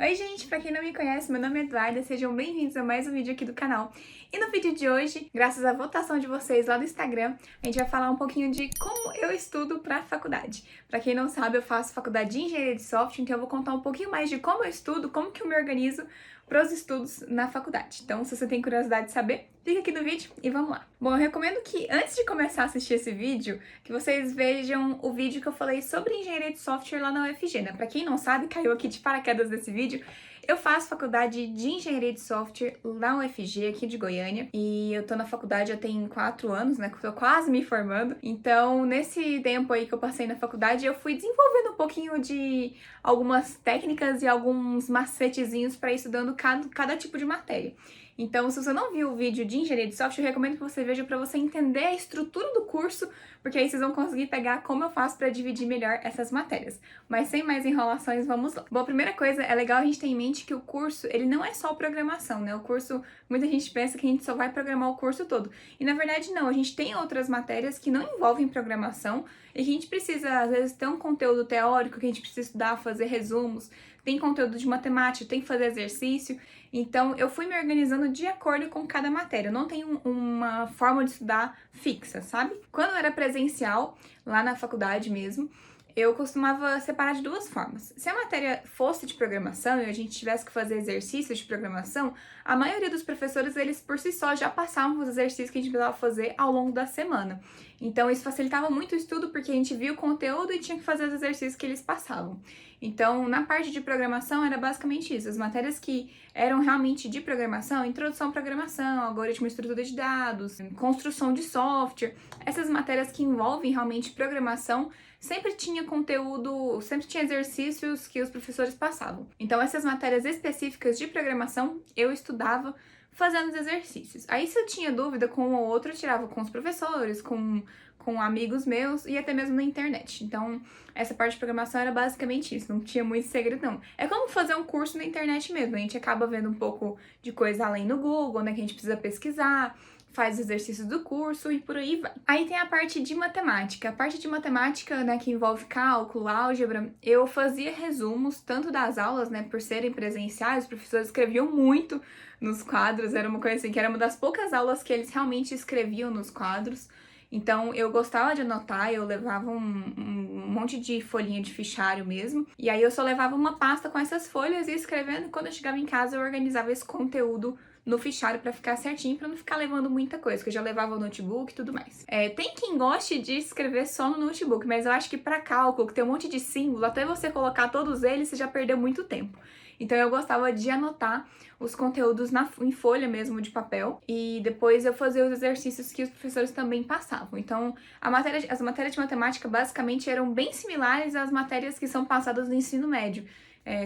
Oi gente, pra quem não me conhece, meu nome é Eduarda, sejam bem-vindos a mais um vídeo aqui do canal. E no vídeo de hoje, graças à votação de vocês lá do Instagram, a gente vai falar um pouquinho de como eu estudo pra faculdade. Pra quem não sabe, eu faço faculdade de Engenharia de Software, então eu vou contar um pouquinho mais de como eu estudo, como que eu me organizo para os estudos na faculdade. Então, se você tem curiosidade de saber, clica aqui no vídeo e vamos lá. Bom, eu recomendo que antes de começar a assistir esse vídeo, que vocês vejam o vídeo que eu falei sobre engenharia de software lá na UFG, né? Pra quem não sabe, caiu aqui de paraquedas desse vídeo, eu faço faculdade de engenharia de software lá na UFG, aqui de Goiânia, e eu tô na faculdade já tem 4 anos, né? Que eu tô quase me formando. Então, nesse tempo aí que eu passei na faculdade, eu fui desenvolvendo um pouquinho de algumas técnicas e alguns macetezinhos para ir estudando cada tipo de matéria. Então, se você não viu o vídeo de engenharia de software, eu recomendo que você veja para você entender a estrutura do curso, porque aí vocês vão conseguir pegar como eu faço para dividir melhor essas matérias. Mas sem mais enrolações, vamos lá. Bom, a primeira coisa, é legal a gente ter em mente que o curso, ele não é só programação, né? O curso, muita gente pensa que a gente só vai programar o curso todo. E na verdade não, a gente tem outras matérias que não envolvem programação e a gente precisa, às vezes, ter um conteúdo teórico que a gente precisa estudar, fazer resumos, tem conteúdo de matemática, tem que fazer exercício. Então, eu fui me organizando de acordo com cada matéria. Eu não tenho uma forma de estudar fixa, sabe? Quando eu era presencial, lá na faculdade mesmo, eu costumava separar de duas formas. Se a matéria fosse de programação e a gente tivesse que fazer exercícios de programação, a maioria dos professores, eles por si só já passavam os exercícios que a gente precisava fazer ao longo da semana. Então, isso facilitava muito o estudo porque a gente via o conteúdo e tinha que fazer os exercícios que eles passavam. Então, na parte de programação, era basicamente isso. As matérias que eram realmente de programação, introdução à programação, algoritmo e estrutura de dados, construção de software, essas matérias que envolvem realmente programação, sempre tinha conteúdo, sempre tinha exercícios que os professores passavam. Então, essas matérias específicas de programação, eu estudava fazendo os exercícios. Aí, se eu tinha dúvida com um ou outro, eu tirava com os professores, com amigos meus e até mesmo na internet. Então, essa parte de programação era basicamente isso, não tinha muito segredo, não. É como fazer um curso na internet mesmo, a gente acaba vendo um pouco de coisa além no Google, né, que a gente precisa pesquisar, faz exercícios do curso e por aí vai. Aí tem a parte de matemática. A parte de matemática, né, que envolve cálculo, álgebra, eu fazia resumos, tanto das aulas, né, por serem presenciais, os professores escreviam muito nos quadros, era uma coisa assim, que era uma das poucas aulas que eles realmente escreviam nos quadros. Então, eu gostava de anotar, eu levava um monte de folhinha de fichário mesmo, e aí eu só levava uma pasta com essas folhas e escrevendo, e quando eu chegava em casa eu organizava esse conteúdo no fichário pra ficar certinho, pra não ficar levando muita coisa, que eu já levava o notebook e tudo mais. Tem quem goste de escrever só no notebook, mas eu acho que pra cálculo, que tem um monte de símbolo, até você colocar todos eles, você já perdeu muito tempo. Então eu gostava de anotar os conteúdos em folha mesmo de papel e depois eu fazia os exercícios que os professores também passavam. Então as matérias de matemática basicamente eram bem similares às matérias que são passadas no ensino médio.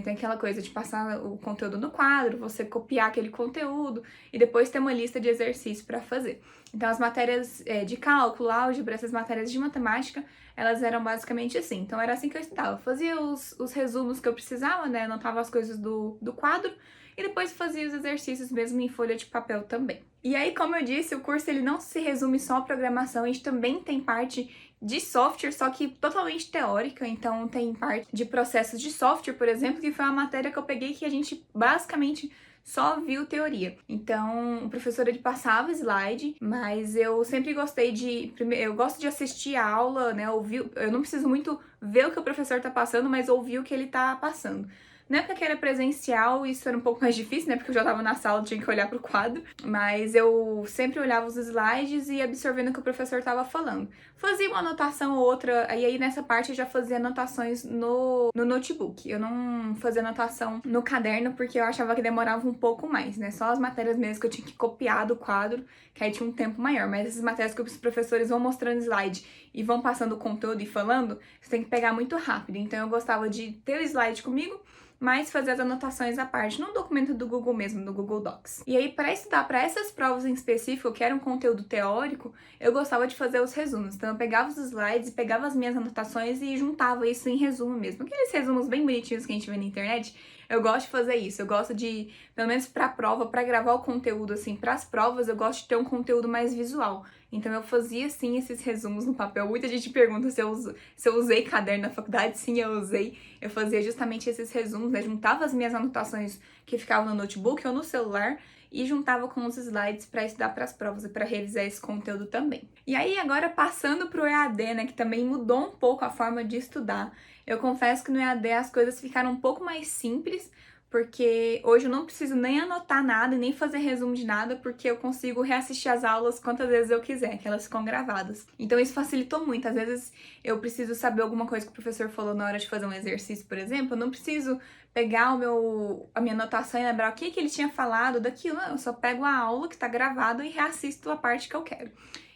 Tem aquela coisa de passar o conteúdo no quadro, você copiar aquele conteúdo e depois ter uma lista de exercícios para fazer. Então, as matérias de cálculo, álgebra, essas matérias de matemática, elas eram basicamente assim. Então, era assim que eu estudava. Fazia os resumos que eu precisava, né? Anotava as coisas do quadro e depois fazia os exercícios mesmo em folha de papel também. E aí, como eu disse, o curso ele não se resume só à programação, a gente também tem parte de software, só que totalmente teórica, então tem parte de processos de software, por exemplo, que foi uma matéria que eu peguei que a gente basicamente só viu teoria. Então, o professor ele passava slide, mas eu sempre gostei eu gosto de assistir a aula, né, ouvir, eu não preciso muito ver o que o professor tá passando, mas ouvir o que ele tá passando. Na época que era presencial, isso era um pouco mais difícil, né? Porque eu já tava na sala, tinha que olhar pro quadro. Mas eu sempre olhava os slides e ia absorvendo o que o professor tava falando. Fazia uma anotação ou outra, e aí nessa parte eu já fazia anotações no notebook. Eu não fazia anotação no caderno porque eu achava que demorava um pouco mais, né? Só as matérias mesmo que eu tinha que copiar do quadro, que aí tinha um tempo maior. Mas essas matérias que os professores vão mostrando slide e vão passando o conteúdo e falando, você tem que pegar muito rápido. Então eu gostava de ter o slide comigo, mas fazer as anotações à parte, num documento do Google mesmo, no Google Docs. E aí, para estudar para essas provas em específico, que era um conteúdo teórico, eu gostava de fazer os resumos. Então, eu pegava os slides, pegava as minhas anotações e juntava isso em resumo mesmo. Aqueles resumos bem bonitinhos que a gente vê na internet, eu gosto de fazer isso. Eu gosto de, pelo menos para a prova, para gravar o conteúdo, assim, para as provas, eu gosto de ter um conteúdo mais visual. Então eu fazia sim esses resumos no papel. Muita gente pergunta se eu usei caderno na faculdade. Sim, eu usei. Eu fazia justamente esses resumos, né? Juntava as minhas anotações que ficavam no notebook ou no celular e juntava com os slides para estudar para as provas e para revisar esse conteúdo também. E aí agora passando pro EAD, né, que também mudou um pouco a forma de estudar. Eu confesso que no EAD as coisas ficaram um pouco mais simples, porque hoje eu não preciso nem anotar nada e nem fazer resumo de nada, porque eu consigo reassistir as aulas quantas vezes eu quiser, que elas ficam gravadas. Então isso facilitou muito. Às vezes eu preciso saber alguma coisa que o professor falou na hora de fazer um exercício, por exemplo, eu não preciso pegar a minha anotação e lembrar o que ele tinha falado daquilo. Não, eu só pego a aula que tá gravada e reassisto a parte que eu quero.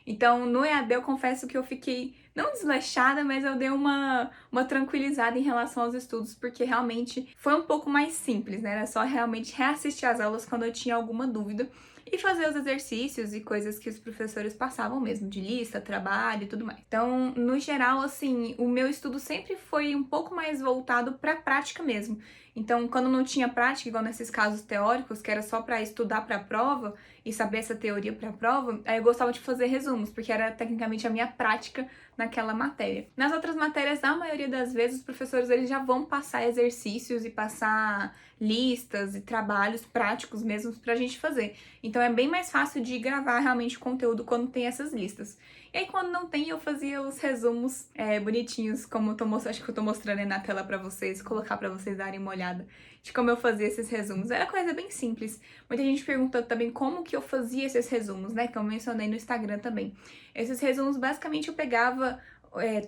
Então, no EAD, eu confesso que eu fiquei, não desleixada, mas eu dei uma tranquilizada em relação aos estudos, porque realmente foi um pouco mais simples, né? Era só realmente reassistir as aulas quando eu tinha alguma dúvida e fazer os exercícios e coisas que os professores passavam mesmo, de lista, trabalho e tudo mais. Então, no geral, assim, o meu estudo sempre foi um pouco mais voltado para a prática mesmo. Então, quando não tinha prática, igual nesses casos teóricos, que era só para estudar para a prova e saber essa teoria para a prova, aí eu gostava de fazer resumos, porque era tecnicamente a minha prática naquela matéria. Nas outras matérias, a maioria das vezes, os professores eles já vão passar exercícios e passar listas e trabalhos práticos mesmo pra gente fazer. Então é bem mais fácil de gravar realmente o conteúdo quando tem essas listas. E aí quando não tem, eu fazia os resumos bonitinhos, como acho que eu tô mostrando aí na tela pra vocês, colocar pra vocês darem uma olhada de como eu fazia esses resumos. Era coisa bem simples. Muita gente perguntou também como que eu fazia esses resumos, né, que eu mencionei no Instagram também. Esses resumos, basicamente, eu pegava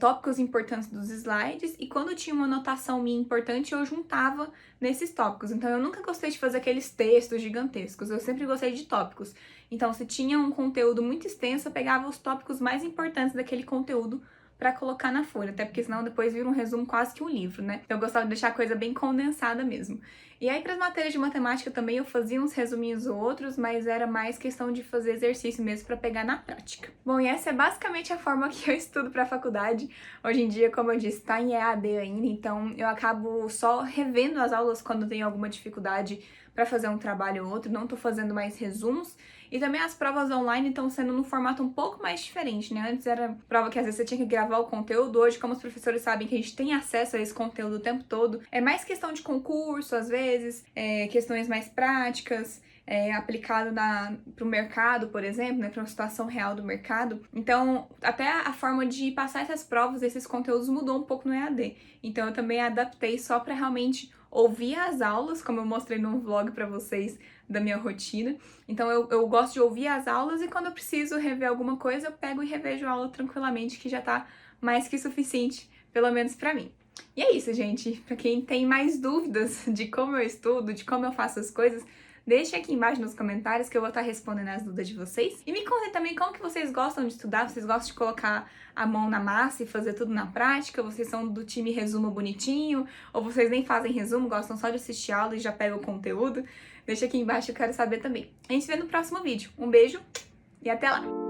tópicos importantes dos slides e quando tinha uma anotação minha importante, eu juntava nesses tópicos. Então, eu nunca gostei de fazer aqueles textos gigantescos, eu sempre gostei de tópicos. Então, se tinha um conteúdo muito extenso, eu pegava os tópicos mais importantes daquele conteúdo para colocar na folha, até porque senão depois vira um resumo quase que um livro, né? Então eu gostava de deixar a coisa bem condensada mesmo. E aí para as matérias de matemática também eu fazia uns resuminhos ou outros, mas era mais questão de fazer exercício mesmo para pegar na prática. Bom, e essa é basicamente a forma que eu estudo para a faculdade. Hoje em dia, como eu disse, tá em EAD ainda, então eu acabo só revendo as aulas quando tenho alguma dificuldade para fazer um trabalho ou outro, não tô fazendo mais resumos. E também as provas online estão sendo num formato um pouco mais diferente, né? Antes era prova que às vezes você tinha que gravar o conteúdo, hoje, como os professores sabem que a gente tem acesso a esse conteúdo o tempo todo, é mais questão de concurso, às vezes, questões mais práticas, aplicado para o mercado, por exemplo, né, para uma situação real do mercado. Então, até a forma de passar essas provas, esses conteúdos mudou um pouco no EAD. Então, eu também adaptei só para realmente ouvir as aulas, como eu mostrei no vlog para vocês da minha rotina. Então, eu gosto de ouvir as aulas e quando eu preciso rever alguma coisa, eu pego e revejo a aula tranquilamente, que já tá mais que suficiente, pelo menos para mim. E é isso, gente. Para quem tem mais dúvidas de como eu estudo, de como eu faço as coisas, deixe aqui embaixo nos comentários que eu vou estar respondendo as dúvidas de vocês. E me contem também como que vocês gostam de estudar, vocês gostam de colocar a mão na massa e fazer tudo na prática, vocês são do time resumo bonitinho, ou vocês nem fazem resumo, gostam só de assistir aula e já pegam o conteúdo. Deixa aqui embaixo, eu quero saber também. A gente se vê no próximo vídeo. Um beijo e até lá!